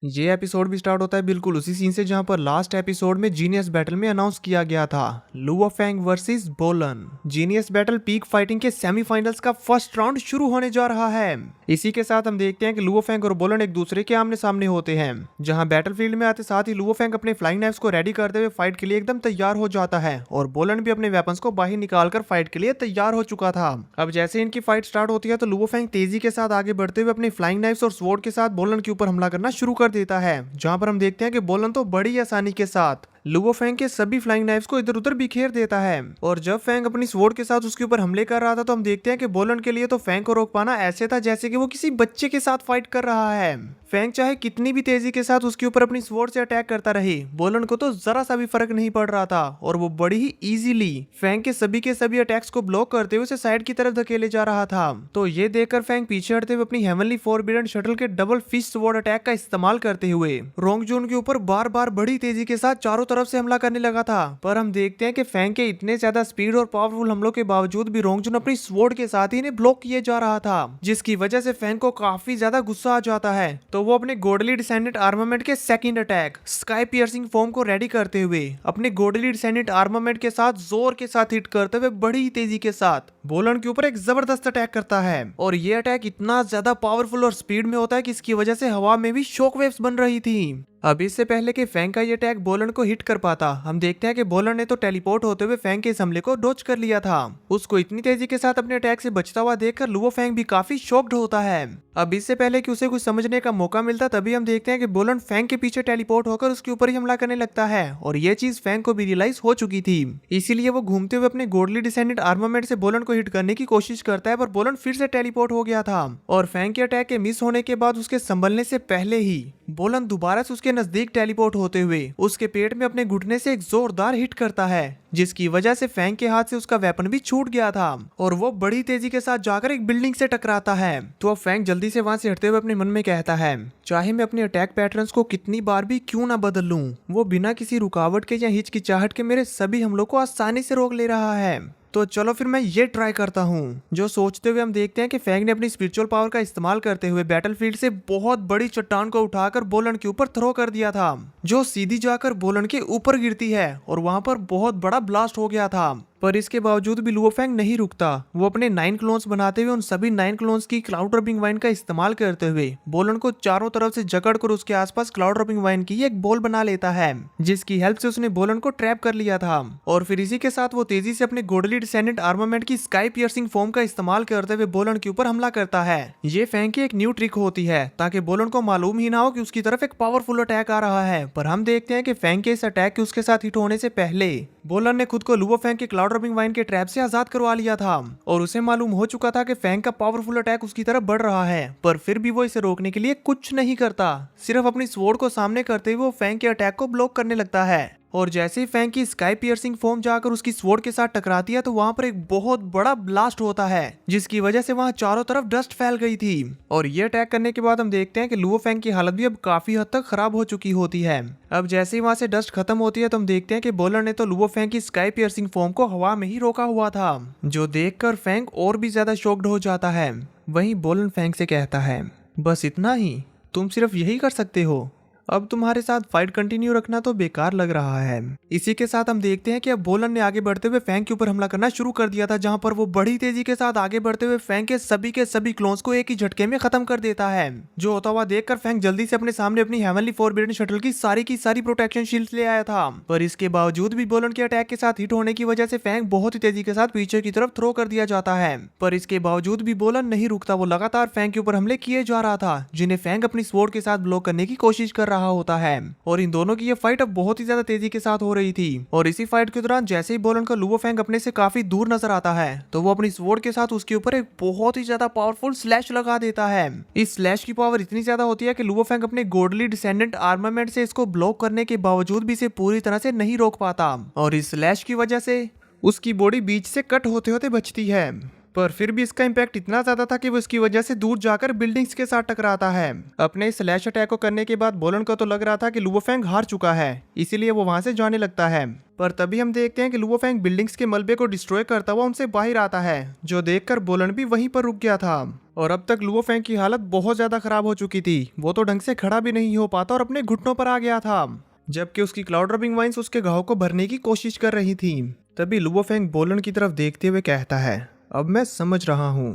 ये एपिसोड भी स्टार्ट होता है बिल्कुल उसी सीन से जहां पर लास्ट एपिसोड में जीनियस बैटल में अनाउंस किया गया था लुओ फेंग वर्सेस बोलन। जीनियस बैटल पीक फाइटिंग के सेमीफाइनल्स का फर्स्ट राउंड शुरू होने जा रहा है। इसी के साथ हम देखते हैं कि लुओ फेंग और बोलन एक दूसरे के आमने सामने होते हैं। जहां बैटलफील्ड में आते साथ ही लुओ फेंग अपने फ्लाइंग नाइफ्स को रेडी करते हुए फाइट के लिए एकदम तैयार हो जाता है और बोलन भी अपने वेपन्स को बाहर निकालकर फाइट के लिए तैयार हो चुका था। अब जैसे इनकी फाइट स्टार्ट होती है तो लुओ फेंग तेजी के साथ आगे बढ़ते हुए अपने फ्लाइंग नाइफ्स और स्वॉर्ड के साथ बोलन के ऊपर हमला करना शुरू कर देता है। जहां पर हम देखते हैं कि बोलन तो बड़ी आसानी के साथ लुओ फेंग के सभी फ्लाइंग नाइफ्स को इधर उधर बिखेर देता है। और जब फेंग अपनी स्वॉर्ड के साथ उसके ऊपर हमले कर रहा था तो हम देखते हैं कि बोलन के लिए तो फेंग को रोक पाना ऐसे था जैसे कि वो किसी बच्चे के साथ फाइट कर रहा है। फेंग चाहे कितनी भी तेजी के साथ उसके ऊपर अपनी स्वॉर्ड से अटैक करता रहे, बोलन को तो जरा सा भी फर्क नहीं पड़ रहा था और वो बड़ी ही इजीली फेंग के सभी अटैक्स को ब्लॉक करते हुए उसे साइड की तरफ धकेले जा रहा था। तो ये देखकर फेंग पीछे हटते हुए अपनी हेवनली फॉरबिडन शटल के डबल फिश स्वॉर्ड अटैक का इस्तेमाल करते हुए रोंगजून के ऊपर बार बार बड़ी तेजी के साथ चारों तरफ से हमला करने लगा था। पर हम देखते हैं कि फेंग के इतने ज्यादा स्पीड और पावरफुल हमलों के बावजूद भी रोंगजून अपनी स्वॉर्ड के साथ ही इन्हें ब्लॉक किए जा रहा था, जिसकी वजह से फेंग को काफी ज्यादा गुस्सा आ जाता है। तो वो अपने गॉडली डिसेंडेंट आर्मामेंट के second attack sky piercing form को रेडी करते हुए अपने गॉडली डिसेंडेंट आर्मामेंट के साथ जोर के साथ हिट करते हुए बड़ी तेजी के साथ बोलन के ऊपर एक जबरदस्त अटैक करता है। और ये अटैक इतना ज्यादा पावरफुल और स्पीड में होता है कि इसकी वजह से हवा में भी शॉक वेव्स बन रही थी। अब इससे पहले कि फेंग का ये अटैक बोलन को हिट कर पाता, हम देखते हैं कि बोलन ने तो टेलीपोर्ट होते हुए फेंग के इस हमले को डॉज कर लिया था। उसको इतनी तेजी के साथ अपने अटैक से बचता हुआ देखकर लुओ फेंग भी काफी शॉक्ड होता है। अब इससे पहले कि उसे कुछ समझने का मौका मिलता तभी हम देखते हैं कि बोलन फेंग के पीछे टेलीपोर्ट होकर उसके ऊपर ही हमला करने लगता है और ये चीज फेंग को भी रियलाइज हो चुकी थी। इसीलिए वो घूमते हुए अपने गॉडली डिसेंडेंट आर्मामेंट से बोलन को हिट करने की कोशिश करता है, पर बोलन फिर से टेलीपोर्ट हो गया था और फेंग के अटैक के मिस होने के बाद उसके संभलने से पहले ही बोलन दोबारा से उसके नजदीक टेलीपोर्ट होते हुए उसके पेट में अपने घुटने से एक जोरदार हिट करता है, जिसकी वजह से फेंग के हाथ से उसका वेपन भी छूट गया था और वो बड़ी तेजी के साथ जाकर एक बिल्डिंग से टकराता है। तो अब फेंग जल्दी से वहां से हटते हुए अपने मन में कहता है, चाहे मैं अपने अटैक पैटर्न्स को कितनी बार भी क्यों ना बदल लूं, वो बिना किसी रुकावट के या हिचकिचाहट के मेरे सभी हमलों को आसानी से रोक ले रहा है। तो चलो फिर मैं ये ट्राई करता हूँ। जो सोचते हुए हम देखते हैं कि फेंग ने अपनी स्पिरिचुअल पावर का इस्तेमाल करते हुए बैटलफील्ड से बहुत बड़ी चट्टान को उठाकर बोलन के ऊपर थ्रो कर दिया था, जो सीधी जाकर बोलन के ऊपर गिरती है और वहां पर बहुत बड़ा ब्लास्ट हो गया था। पर इसके बावजूद भी लुओ फेंग नहीं रुकता। वो अपने 9 क्लोन्स बनाते हुए उन सभी 9 क्लोन्स की क्लाउड रबिंग वाइन का इस्तेमाल करते हुए बोलन को चारों तरफ से जकड़कर उसके आसपास क्लाउड रबिंग वाइन की एक बॉल बना लेता है, जिसकी हेल्प से उसने बोलन को ट्रैप कर लिया था। और फिर इसी के साथ वो तेजी से अपने गॉडली डिसेंडेंट आर्मामेंट की स्काई पियर्सिंग फॉर्म का इस्तेमाल करते हुए बोलन के ऊपर हमला करता है। ये फेंग की एक न्यू ट्रिक होती है ताकि बोलन को मालूम ही ना हो कि उसकी तरफ एक पावरफुल अटैक आ रहा है। पर हम देखते हैं कि फेंग के इस अटैक के उसके साथ हिट होने से पहले बोलन ने खुद को लुओ फेंग के क्लाउड रबिंग वाइन के ट्रैप से आजाद करवा लिया था और उसे मालूम हो चुका था कि फेंग का पावरफुल अटैक उसकी तरफ बढ़ रहा है। पर फिर भी वो इसे रोकने के लिए कुछ नहीं करता, सिर्फ अपनी स्वॉर्ड को सामने करते हुए वो फेंग के अटैक को ब्लॉक करने लगता है। और जैसे ही फेंग की स्काई पियर्सिंग फॉर्म जाकर उसकी स्वॉर्ड के साथ टकराती है तो वहां पर एक बहुत बड़ा ब्लास्ट होता है, जिसकी वजह से वहां चारों तरफ डस्ट फैल गई थी। और ये अटैक करने के बाद हम देखते हैं कि लुओ फेंग की हालत भी अब काफी हद तक खराब हो चुकी होती है। अब जैसे ही वहां से डस्ट खत्म होती है तो हम देखते हैं कि बोलन ने तो लुओ फेंग की स्काई पियर्सिंग फॉर्म को हवा में ही रोका हुआ था, जो देखकर फेंग और भी ज्यादा शॉक्ड हो जाता है। वहीं बोलन फेंग से कहता है, बस इतना ही? तुम सिर्फ यही कर सकते हो? अब तुम्हारे साथ फाइट कंटिन्यू रखना तो बेकार लग रहा है। इसी के साथ हम देखते हैं कि अब बोलन ने आगे बढ़ते हुए फेंग के ऊपर हमला करना शुरू कर दिया था, जहां पर वो बड़ी तेजी के साथ आगे बढ़ते हुए फेंग के सभी क्लोन्स को एक ही झटके में खत्म कर देता है। जो होता हुआ देखकर फेंग जल्दी से अपने सामने अपनी हेवनली फॉरबिडन शटल की सारी प्रोटेक्शन शील्ड ले आया था। पर इसके बावजूद भी बोलन के अटैक के साथ हिट होने की वजह से फेंग बहुत ही तेजी के साथ पीछे की तरफ थ्रो कर दिया जाता है। पर इसके बावजूद भी बोलन नहीं रुकता, वो लगातार फेंग के ऊपर हमले किए जा रहा था, जिन्हें फेंग अपनी स्वॉर्ड के साथ ब्लॉक करने की कोशिश कर रहा होता है। और इन दोनों की ये फाइट अब बहुत ही ज्यादा तेजी के साथ हो रही थी। और इसी फाइट के दौरान जैसे ही बोलन का लुओ फेंग अपने से काफी दूर नजर आता है तो वो अपनी स्वॉर्ड के साथ उसके ऊपर एक बहुत ही ज्यादा पावरफुल स्लैश लगा देता है। इस स्लैश की पावर इतनी ज्यादा होती है कि लुओ फेंग अपने गॉडली डिसेंडेंट आर्मामेंट से इसको ब्लॉक करने के बावजूद भी इसे पूरी तरह से नहीं रोक पाता और इस स्लैश की वजह से उसकी बॉडी बीच से कट होते होते बचती है। पर फिर भी इसका इम्पैक्ट इतना ज्यादा था कि वो इसकी वजह से दूर जाकर बिल्डिंग्स के साथ टकराता है। अपने स्लैश अटैक को करने के बाद बोलन को तो लग रहा था कि लुओ फेंग हार चुका है, इसीलिए वो वहां से जाने लगता है। पर तभी हम देखते हैं कि लुओ फेंग बिल्डिंग्स के मलबे को डिस्ट्रॉय करता हुआ उनसे बाहर आता है, जो देखकर बोलन भी वहीं पर रुक गया था। और अब तक लुओ फेंग की हालत बहुत ज्यादा खराब हो चुकी थी, वो तो ढंग से खड़ा भी नहीं हो पाता और अपने घुटनों पर आ गया था, जबकि उसकी क्लाउड रबिंग वाइन्स उसके घाव को भरने की कोशिश कर रही थी। तभी लुओ फेंग बोलन की तरफ देखते हुए कहता है, अब मैं समझ रहा हूँ,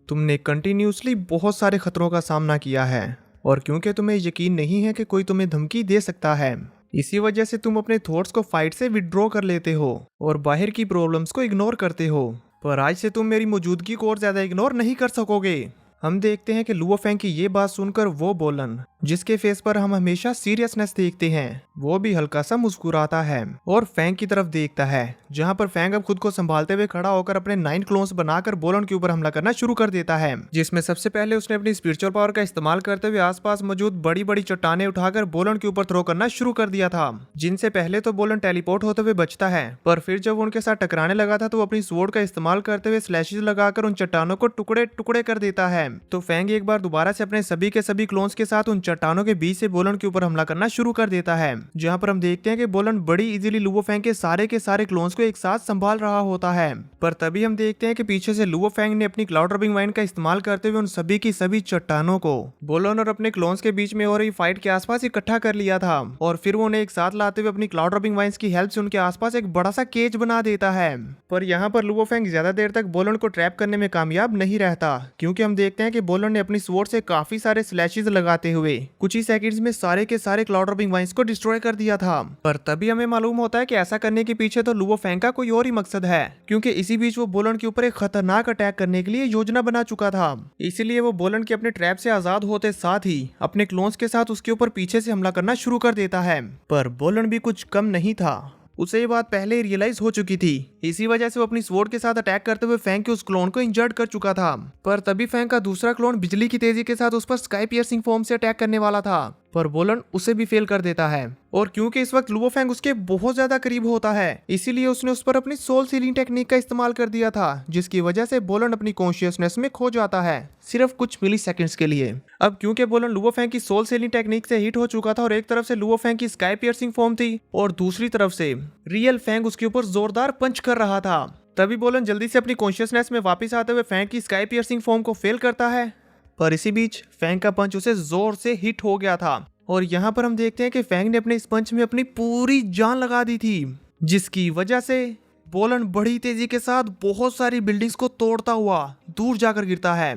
तुमने कंटिन्यूसली बहुत सारे खतरों का सामना किया है, और क्योंकि तुम्हें यकीन नहीं है कि कोई तुम्हें धमकी दे सकता है, इसी वजह से तुम अपने थॉट्स को फाइट से विड्रॉ कर लेते हो और बाहर की प्रॉब्लम्स को इग्नोर करते हो। पर आज से तुम मेरी मौजूदगी को और ज्यादा इग्नोर नहीं कर सकोगे। हम देखते हैं कि लुओ फेंग की ये बात सुनकर वो बोलन, जिसके फेस पर हम हमेशा सीरियसनेस देखते हैं, वो भी हल्का सा मुस्कुराता है और फेंग की तरफ देखता है, जहां पर फेंग अब खुद को संभालते हुए खड़ा होकर अपने 9 क्लोन्स बनाकर बोलन के ऊपर हमला करना शुरू कर देता है, जिसमें सबसे पहले उसने अपनी स्पिरिचुअल पावर का इस्तेमाल करते हुए आसपास मौजूद बड़ी बड़ी चट्टानें उठाकर बोलन के ऊपर थ्रो करना शुरू कर दिया था, जिनसे पहले तो बोलन टेलीपोर्ट होते हुए बचता है। पर फिर जब उनके साथ टकराने लगा था तो वो अपनी स्वॉर्ड का इस्तेमाल करते हुए स्लैशेस लगाकर उन चट्टानों को टुकड़े टुकड़े कर देता है। तो फेंग एक बार दोबारा से अपने सभी के सभी क्लोन्स के साथ उन चट्टानों के बीच से बोलन के ऊपर हमला करना शुरू कर देता है, जहां पर हम देखते हैं कि बोलन बड़ी इजीली लुओ फेंग के सारे क्लोन्स को एक साथ संभाल रहा होता है। पर तभी हम देखते हैं कि पीछे से लुओ फेंग ने अपनी क्लाउड रबिंग वाइन का इस्तेमाल करते हुए उन सभी की सभी चट्टानों को बोलन और अपने क्लोन्स के बीच में हो रही फाइट के आसपास इकट्ठा कर लिया था, और फिर वो उन्हें एक साथ लाते हुए अपनी क्लाउड रबिंग वाइन्स की हेल्प से उनके आसपास एक बड़ा सा केज बना देता है। पर यहाँ पर लुओ फेंग ज्यादा देर तक बोलन को ट्रैप करने में कामयाब नहीं रहता, क्योंकि हम देखते हैं कि बोलन ने अपनी स्वॉर्ड से काफी सारे स्लैशेस लगाते हुए कुछ ही सेकंड्स में सारे के सारे क्लाउड रबिंग वाइन्स को डिस्ट्रॉय कर दिया था। पर तभी हमें मालूम होता है कि ऐसा करने के पीछे तो लुओ फेंग का कोई और ही मकसद है, क्योंकि इसी बीच वो बोलन के ऊपर एक खतरनाक अटैक करने के लिए योजना बना चुका था। इसीलिए वो बोलन के अपने ट्रैप से आजाद होते साथ ही अपने क्लोन्स के साथ उसके ऊपर पीछे से हमला करना शुरू कर देता है। पर बोलन भी कुछ कम नहीं था, उसे ये बात पहले ही रियलाइज हो चुकी थी, इसी वजह से वो अपनी स्वॉर्ड के साथ अटैक करते हुए फेंग के उस क्लोन को इंजर्ड कर चुका था। पर तभी फेंग का दूसरा क्लोन बिजली की तेजी के साथ उस पर स्काई पियर्सिंग फॉर्म से अटैक करने वाला था, पर बोलन उसे भी फेल कर देता है। और क्योंकि इस वक्त लुओ फेंग उसके बहुत ज्यादा करीब होता है, इसीलिए उसने उस पर अपनी सोल सीलिंग टेक्निक का इस्तेमाल कर दिया था, जिसकी वजह से बोलन अपनी कॉन्शियसनेस में खो जाता है सिर्फ कुछ मिली सेकेंड्स के लिए। अब क्योंकि बोलन लुओ फेंग की सोल सीलिंग टेक्निक से हिट हो चुका था और एक तरफ से लुओ फेंग की स्काई पियर्सिंग फॉर्म थी और दूसरी तरफ से रियल फेंग उसके ऊपर जोरदार पंच कर रहा था, तभी बोलन जल्दी से अपनी कॉन्शियसनेस में वापस आते हुए फेंग की स्काई पियर्सिंग फॉर्म को फेल करता है। पर इसी बीच फेंग का पंच उसे जोर से हिट हो गया था, और यहाँ पर हम देखते हैं कि फेंग ने अपने इस पंच में अपनी पूरी जान लगा दी थी, जिसकी वजह से बोलन बड़ी तेजी के साथ बहुत सारी बिल्डिंग्स को तोड़ता हुआ दूर जाकर गिरता है।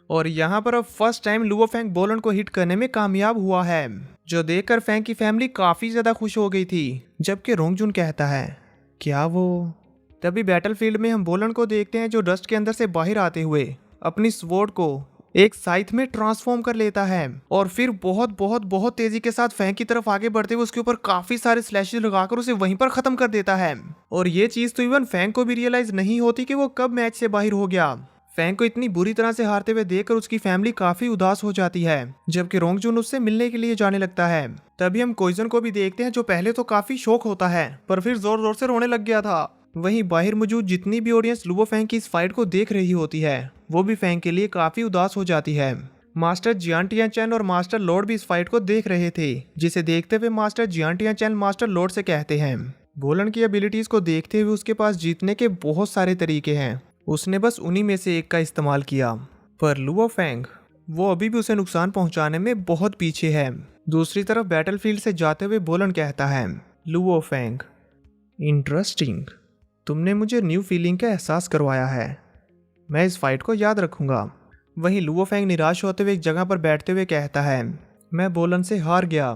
और यहाँ पर अब फर्स्ट टाइम लुओ फेंग बोलन को हिट करने में कामयाब हुआ है, जो देखकर फेंग की फैमिली काफी ज्यादा खुश हो गई थी। जबकि रोंगजुन कहता है, क्या वो? तभी बैटलफील्ड में हम बोलन को देखते हैं, जो डस्ट के अंदर से बाहर आते हुए अपनी स्वॉर्ड को एक साइथ में ट्रांसफॉर्म कर लेता है और फिर बहुत बहुत बहुत तेजी के साथ फेंग की तरफ आगे बढ़ते हुए उसके ऊपर काफी सारे स्लैशेस लगाकर उसे वहीं पर खत्म कर देता है। और ये चीज तो इवन फेंग को भी रियलाइज नहीं होती कि वो कब मैच से बाहर हो गया। फेंग को इतनी बुरी तरह से हारते हुए देखकर उसकी फैमिली काफी उदास हो जाती है, जबकि रोंगजुन उससे मिलने के लिए जाने लगता है। तभी हम कोइजन को भी देखते हैं, जो पहले तो काफी शौक होता है पर फिर जोर जोर से रोने लग गया था। वहीं बाहर मौजूद जितनी भी ऑडियंस लुओ फेंग की इस फाइट को देख रही होती है, वो भी फेंग के लिए काफी उदास हो जाती है। मास्टर जियांटियान चैन और मास्टर लॉर्ड भी इस फाइट को देख रहे थे, जिसे देखते हुए मास्टर जियांटियान चैन मास्टर लॉर्ड से कहते हैं, बोलन की एबिलिटीज को देखते हुए उसके पास जीतने के बहुत सारे तरीके हैं, उसने बस उन्हीं में से एक का इस्तेमाल किया। पर लुओ फेंग वो अभी भी उसे नुकसान पहुंचाने में बहुत पीछे है। दूसरी तरफ बैटलफील्ड से जाते हुए बोलन कहता है, लुओ फेंग इंटरेस्टिंग, तुमने मुझे न्यू फीलिंग का एहसास करवाया है, मैं इस फाइट को याद रखूंगा। वहीं लुओ फेंग निराश होते हुए एक जगह पर बैठते हुए कहता है, मैं बोलन से हार गया,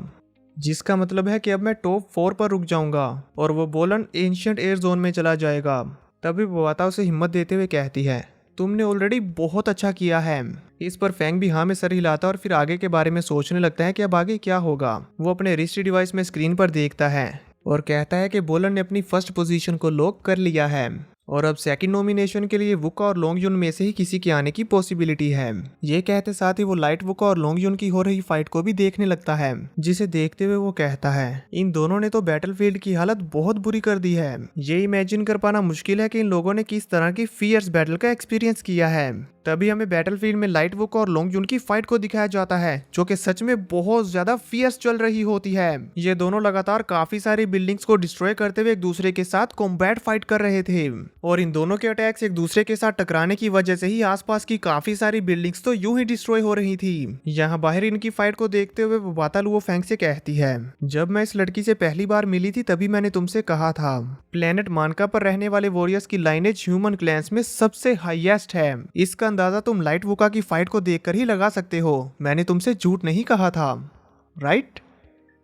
जिसका मतलब है कि अब मैं टॉप 4 पर रुक जाऊंगा और वो बोलन एंशिएंट एयर जोन में चला जाएगा। तभी बोआता उसे हिम्मत देते हुए कहती है, तुमने ऑलरेडी बहुत अच्छा किया है। इस पर फेंग भी हाँ में सर हिलाता और फिर आगे के बारे में सोचने लगता है कि अब आगे क्या होगा। वो अपने रिस्ट डिवाइस में स्क्रीन पर देखता है और कहता है कि बोलन ने अपनी फर्स्ट पोजीशन को लॉक कर लिया है और अब सेकंड नॉमिनेशन के लिए वुका और लोंगजुन में से ही किसी के आने की पॉसिबिलिटी है। ये कहते साथ ही वो लाइट वुका और लोंगजुन की हो रही फाइट को भी देखने लगता है, जिसे देखते हुए वो कहता है इन दोनों ने तो बैटलफील्ड की हालत बहुत बुरी कर दी है। ये इमेजिन कर पाना मुश्किल है कि इन लोगों ने किस तरह की फियर्स बैटल का एक्सपीरियंस किया है। तभी हमें बैटलफील्ड में लाइट वुका और लोंगजुन की फाइट को दिखाया जाता है, जो कि सच में बहुत ज्यादा फियर्स चल रही होती है। ये दोनों लगातार काफी सारी बिल्डिंग्स को डिस्ट्रॉय करते हुए एक दूसरे के साथ कॉम्बैट फाइट कर रहे थे, और इन दोनों के अटैक्स एक दूसरे के साथ टकराने की वजह से ही आसपास की काफी सारी बिल्डिंग्स तो यूं ही डिस्ट्रॉय हो रही थी। यहाँ बाहर इनकी फाइट को देखते हुए बाता लुओ फेंग से कहती है, जब मैं इस लड़की से पहली बार मिली थी तभी मैंने तुमसे कहा था प्लेनेट मानका पर रहने वाले वॉरियर्स की लाइनेज ह्यूमन क्लैंस में सबसे हाईएस्ट है। इसका अंदाजा तुम लाइट वुका की फाइट को देखकर ही लगा सकते हो। मैंने तुमसे झूठ नहीं कहा था, राइट?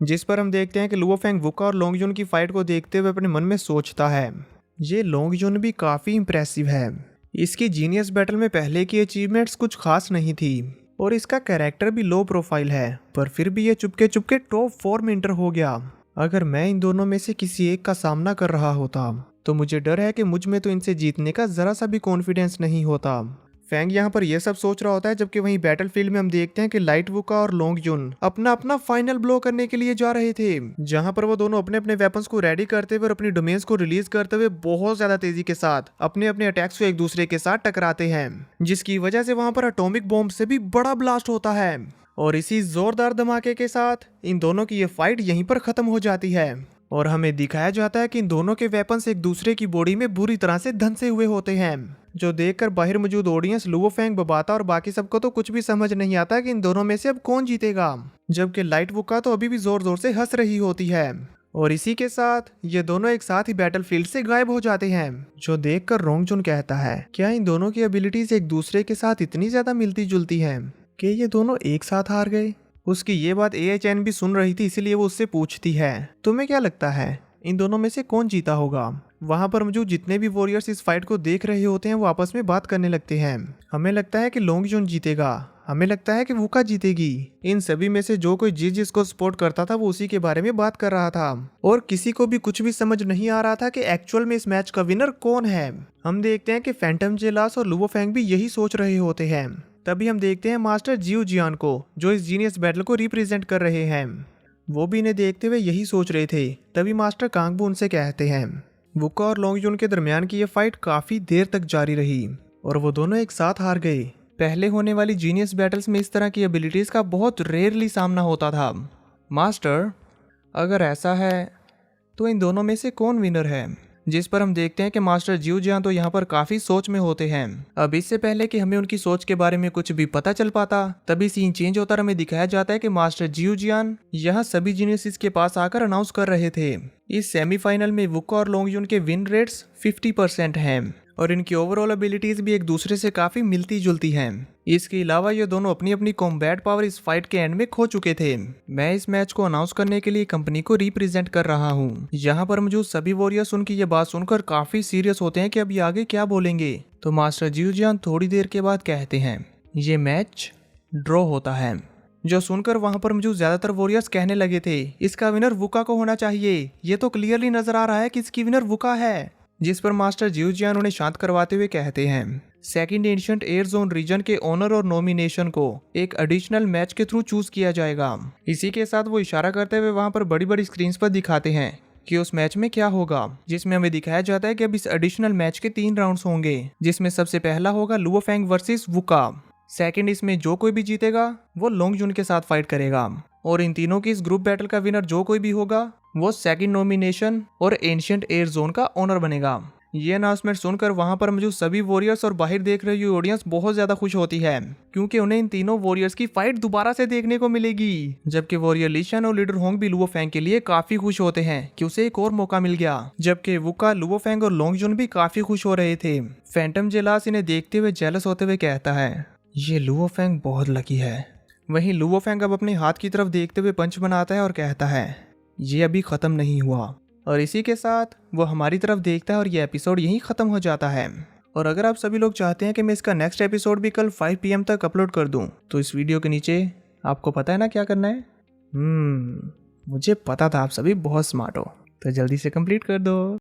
जिस पर हम देखते हैं कि लुओ फेंग वुका और लोंगजुन की फाइट को देखते हुए अपने मन में सोचता है, ये लोंगजुन भी काफी इंप्रेसिव है। इसकी जीनियस बैटल में पहले की अचीवमेंट्स कुछ खास नहीं थी और इसका कैरेक्टर भी लो प्रोफाइल है, पर फिर भी ये चुपके चुपके टॉप 4 में इंटर हो गया। अगर मैं इन दोनों में से किसी एक का सामना कर रहा होता तो मुझे डर है कि मुझ में तो इनसे जीतने का जरा सा भी कॉन्फिडेंस नहीं होता। फेंग यहाँ पर यह सब सोच रहा होता है, जबकि वहीं बैटलफील्ड में हम देखते हैं कि लाइट वुका और लोंगजुन अपना अपना फाइनल ब्लो करने के लिए जा रहे थे, जहां पर वो दोनों अपने अपने वेपन्स को रेडी करते हुए और अपनी डोमेन्स को रिलीज करते हुए बहुत ज्यादा तेजी के साथ अपने अपने अटैक्स को एक दूसरे के साथ टकराते हैं, जिसकी वजह से वहां पर एटॉमिक बॉम्ब से भी बड़ा ब्लास्ट होता है। और इसी जोरदार धमाके के साथ इन दोनों की ये फाइट यहीं पर खत्म हो जाती है और हमें दिखाया जाता है कि इन दोनों के वेपन्स एक दूसरे की बॉडी में बुरी तरह से धंसे हुए होते हैं, जो देखकर बाहर मौजूद ऑडियंस लुओ फेंग, बबाता और बाकी सबको तो कुछ भी समझ नहीं आता कि इन दोनों में से अब कौन जीतेगा, जबकि लाइट वुका तो अभी भी जोर जोर से हंस रही होती है। और इसी के साथ ये दोनों एक साथ ही बैटलफील्ड से गायब हो जाते हैं, जो देखकर रोंगजुन कहता है, क्या इन दोनों की एबिलिटीज एक दूसरे के साथ इतनी ज्यादा मिलती जुलती हैं कि ये दोनों एक साथ हार गए? उसकी ये बात AHN भी सुन रही थी, इसीलिए वो उससे पूछती है, तुम्हें क्या लगता है इन दोनों में से कौन जीता होगा? वहां पर मौजूद जितने भी वॉरियर्स इस फाइट को देख रहे होते हैं वो आपस में बात करने लगते हैं। हमें लगता है कि लोंगजुन जीतेगा, हमें लगता है कि वुका जीतेगी। इन सभी में से जो कोई जिसको सपोर्ट करता था वो उसी के बारे में बात कर रहा था और किसी को भी कुछ भी समझ नहीं आ रहा था कि एक्चुअल में इस मैच का विनर कौन है। हम देखते हैं कि फैंटम जेलास और लुओ फेंग भी यही सोच रहे होते हैं। तभी हम देखते हैं मास्टर जियो जियान को, जो इस जीनियस बैटल को रिप्रेजेंट कर रहे हैं। वो भी इन्हें देखते हुए यही सोच रहे थे। तभी मास्टर कांगबू उनसे कहते हैं, वुका और लोंगजुन के दरमियान की ये फाइट काफी देर तक जारी रही और वो दोनों एक साथ हार गए। पहले होने वाली जीनियस बैटल्स में इस तरह की एबिलिटीज का बहुत रेयरली सामना होता था। मास्टर, अगर ऐसा है तो इन दोनों में से कौन विनर है? जिस पर हम देखते हैं कि मास्टर जियो जियान तो यहाँ पर काफी सोच में होते हैं। अब इससे पहले कि हमें उनकी सोच के बारे में कुछ भी पता चल पाता, तभी सीन चेंज होता और हमें दिखाया जाता है कि मास्टर जियो जियान यहाँ सभी जीनियसिस के पास आकर अनाउंस कर रहे थे, इस सेमीफाइनल में वुका और लोंगजुन के विन रेट्स 50% हैं और इनकी ओवरऑल एबिलिटीज भी एक दूसरे से काफी मिलती जुलती हैं। इसके अलावा ये दोनों अपनी अपनी कॉम्बैट पावर इस फाइट के एंड में खो चुके थे। मैं इस मैच को अनाउंस करने के लिए कंपनी को रिप्रेजेंट कर रहा हूँ। यहाँ पर मौजूद सभी वॉरियर्स उनकी ये बात सुनकर काफी सीरियस होते हैं कि अब ये आगे क्या बोलेंगे। तो मास्टर जियो जियान थोड़ी देर के बाद कहते हैं, ये मैच ड्रॉ होता है। जो सुनकर वहां पर मौजूद ज्यादातर वॉरियर्स कहने लगे थे, इसका विनर वुका को होना चाहिए, ये तो क्लियरली नजर आ रहा है कि इसकी विनर वुका है। जिस पर मास्टर जियो जियान उन्हें शांत करवाते हुए कहते हैं, second ancient air zone region के ऑनर और नॉमिनेशन को एक एडिशनल मैच के थ्रू चूज किया जाएगा। इसी के साथ वो इशारा करते हुए वहां पर बड़ी बड़ी स्क्रीन पर दिखाते हैं कि उस मैच में क्या होगा, जिसमें हमें दिखाया जाता है कि अब इस एडिशनल मैच के 3 राउंड्स होंगे, जिसमें सबसे पहला होगा लुओ फेंग वर्सेस वुका। सेकंड, इसमें जो कोई भी जीतेगा वो लोंगजुन के साथ फाइट करेगा और इन तीनों की इस ग्रुप बैटल का विनर जो कोई भी होगा वो सेकंड नॉमिनेशन और एंशिएंट एयर जोन का ओनर बनेगा। ये अनाउंसमेंट सुनकर वहां पर मौजूद सभी वॉरियर्स और बाहर देख रही हुई ऑडियंस बहुत ज्यादा खुश होती है, क्योंकि उन्हें इन तीनों वॉरियर्स की फाइट दोबारा से देखने को मिलेगी। जबकि वॉरियर लीशन और लीडर होंग भी लुओ फेंग के लिए काफी खुश होते हैं कि उसे एक और मौका मिल गया, जबकि वुका, लुओ फेंग और लोंगजुन भी काफी खुश हो रहे थे। फैंटम जेलास इन्हें देखते हुए जेलस होते हुए कहता है, ये लुओ फेंग बहुत लकी है। वहीं लुओ फेंग अब अपने हाथ की तरफ देखते हुए पंच बनाता है और कहता है, ये अभी खत्म नहीं हुआ। और इसी के साथ वो हमारी तरफ देखता है और ये एपिसोड यहीं खत्म हो जाता है। और अगर आप सभी लोग चाहते हैं कि मैं इसका नेक्स्ट एपिसोड भी कल 5 PM तक अपलोड कर दूं, तो इस वीडियो के नीचे आपको पता है ना क्या करना है? मुझे पता था आप सभी बहुत स्मार्ट हो, तो जल्दी से कंप्लीट कर दो।